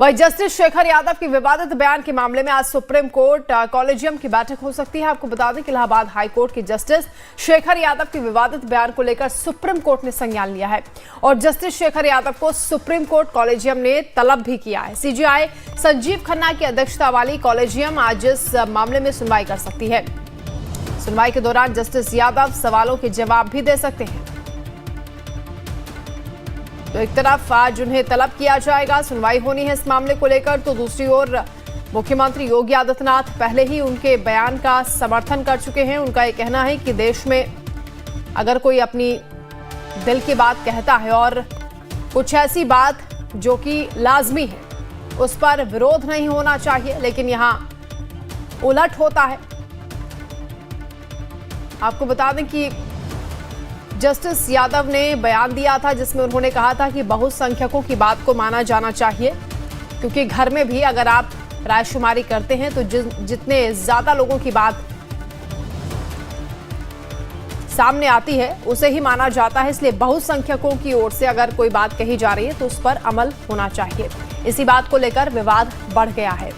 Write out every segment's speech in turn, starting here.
वहीं जस्टिस शेखर यादव के विवादित बयान के मामले में आज सुप्रीम कोर्ट कॉलेजियम की बैठक हो सकती है। आपको बता दें कि इलाहाबाद हाई कोर्ट के जस्टिस शेखर यादव के विवादित बयान को लेकर सुप्रीम कोर्ट ने संज्ञान लिया है और जस्टिस शेखर यादव को सुप्रीम कोर्ट कॉलेजियम ने तलब भी किया है। सीजेआई संजीव खन्ना की अध्यक्षता वाली कॉलेजियम आज इस मामले में सुनवाई कर सकती है। सुनवाई के दौरान जस्टिस यादव सवालों के जवाब भी दे सकते हैं। तो एक तरफ आज उन्हें तलब किया जाएगा, सुनवाई होनी है इस मामले को लेकर, तो दूसरी ओर मुख्यमंत्री योगी आदित्यनाथ पहले ही उनके बयान का समर्थन कर चुके हैं। उनका यह कहना है कि देश में अगर कोई अपनी दिल की बात कहता है और कुछ ऐसी बात जो कि लाजमी है उस पर विरोध नहीं होना चाहिए, लेकिन यहां उलट होता है। आपको बता दें कि जस्टिस यादव ने बयान दिया था जिसमें उन्होंने कहा था कि बहुसंख्यकों की बात को माना जाना चाहिए, क्योंकि घर में भी अगर आप रायशुमारी करते हैं तो जितने ज्यादा लोगों की बात सामने आती है उसे ही माना जाता है। इसलिए बहुसंख्यकों की ओर से अगर कोई बात कही जा रही है तो उस पर अमल होना चाहिए। इसी बात को लेकर विवाद बढ़ गया है।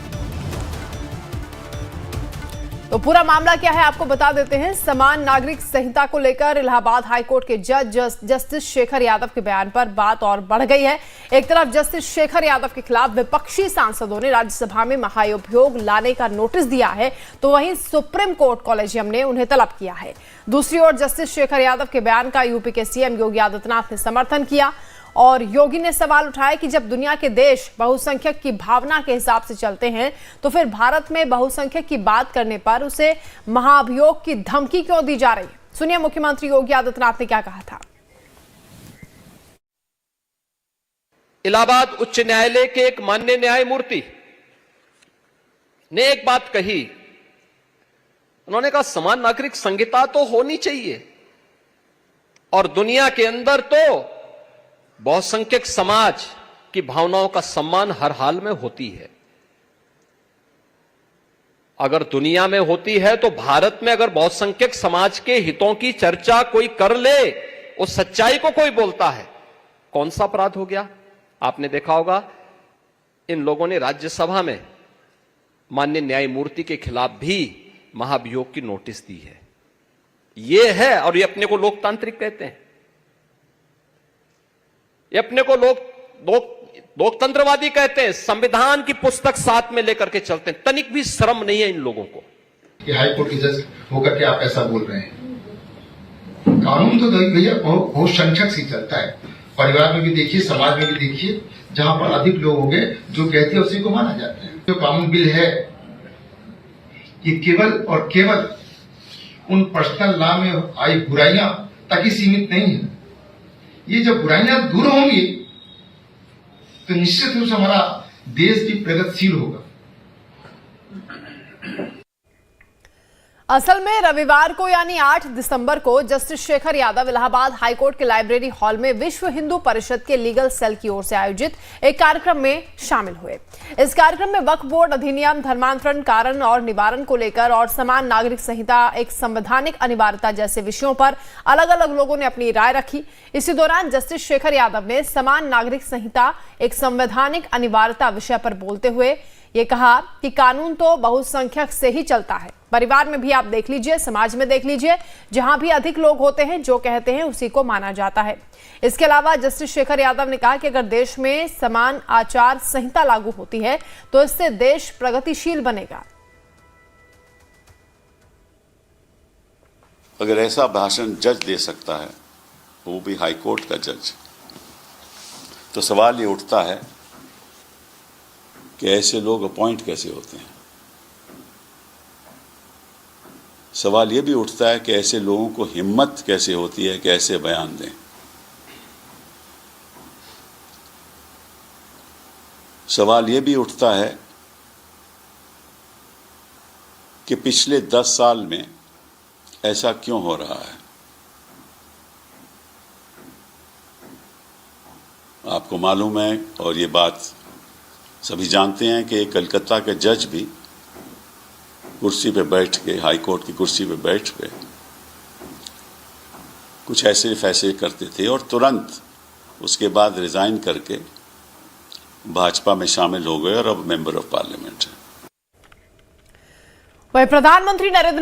तो पूरा मामला क्या है आपको बता देते हैं। समान नागरिक संहिता को लेकर इलाहाबाद हाईकोर्ट के जज जस्टिस शेखर यादव के बयान पर बात और बढ़ गई है। एक तरफ जस्टिस शेखर यादव के खिलाफ विपक्षी सांसदों ने राज्यसभा में महाभियोग लाने का नोटिस दिया है, तो वहीं सुप्रीम कोर्ट कॉलेजियम ने उन्हें तलब किया है। दूसरी ओर जस्टिस शेखर यादव के बयान का यूपी के सीएम योगी आदित्यनाथ ने समर्थन किया और योगी ने सवाल उठाया कि जब दुनिया के देश बहुसंख्यक की भावना के हिसाब से चलते हैं तो फिर भारत में बहुसंख्यक की बात करने पर उसे महाभियोग की धमकी क्यों दी जा रही है। सुनिए मुख्यमंत्री योगी आदित्यनाथ ने क्या कहा था। इलाहाबाद उच्च न्यायालय के एक माननीय न्यायमूर्ति ने एक बात कही। उन्होंने कहा समान नागरिक संहिता तो होनी चाहिए और दुनिया के अंदर तो बहुसंख्यक समाज की भावनाओं का सम्मान हर हाल में होती है। अगर दुनिया में होती है तो भारत में अगर बहुसंख्यक समाज के हितों की चर्चा कोई कर ले, उस सच्चाई को कोई बोलता है, कौन सा अपराध हो गया। आपने देखा होगा इन लोगों ने राज्यसभा में माननीय न्यायमूर्ति के खिलाफ भी महाभियोग की नोटिस दी है। ये है, और ये अपने को लोकतांत्रिक कहते हैं, ये अपने को लोकतंत्रवादी कहते हैं। संविधान की पुस्तक साथ में लेकर के चलते हैं। तनिक भी शर्म नहीं है इन लोगों को कि हाईकोर्ट के जज होकर के आप ऐसा बोल रहे हैं। कानून तो भैया बहुत संख्यक से चलता है। परिवार में भी देखिए, समाज में भी देखिए, जहां पर अधिक लोग होंगे जो कहते हैं उसी को माना जाता है। जो कानून बिल है ये केवल और केवल उन पर्सनल लॉ में आई बुराइयां तक ही सीमित नहीं है। ये जब बुराइयां दूर होंगी तो निश्चित रूप से हमारा देश भी प्रगतिशील होगा। असल में रविवार को यानी 8 दिसंबर को जस्टिस शेखर यादव इलाहाबाद हाईकोर्ट के लाइब्रेरी हॉल में विश्व हिंदू परिषद के लीगल सेल की ओर से आयोजित एक कार्यक्रम में शामिल हुए। इस कार्यक्रम में वक्फ बोर्ड अधिनियम, धर्मांतरण कारण और निवारण को लेकर और समान नागरिक संहिता एक संवैधानिक अनिवार्यता जैसे विषयों पर अलग अलग लोगों ने अपनी राय रखी। इसी दौरान जस्टिस शेखर यादव ने समान नागरिक संहिता एक संवैधानिक अनिवार्यता विषय पर बोलते हुए ये कहा कि कानून तो बहुसंख्यक से ही चलता है। परिवार में भी आप देख लीजिए, समाज में देख लीजिए, जहां भी अधिक लोग होते हैं जो कहते हैं उसी को माना जाता है। इसके अलावा जस्टिस शेखर यादव ने कहा कि अगर देश में समान आचार संहिता लागू होती है तो इससे देश प्रगतिशील बनेगा। अगर ऐसा भाषण जज दे सकता है, वो भी हाईकोर्ट का जज, तो सवाल ये उठता है कि ऐसे लोग अपॉइंट कैसे होते हैं। सवाल ये भी उठता है कि ऐसे लोगों को हिम्मत कैसे होती है कि ऐसे बयान दें। सवाल ये भी उठता है कि पिछले 10 साल में ऐसा क्यों हो रहा है। आपको मालूम है, और ये बात सभी जानते हैं, कि कलकत्ता के जज भी कुर्सी पे बैठ के, हाई कोर्ट की कुर्सी पे बैठ के कुछ ऐसे फैसले करते थे और तुरंत उसके बाद रिजाइन करके भाजपा में शामिल हो गए और अब मेंबर ऑफ पार्लियामेंट है। वही प्रधानमंत्री नरेंद्र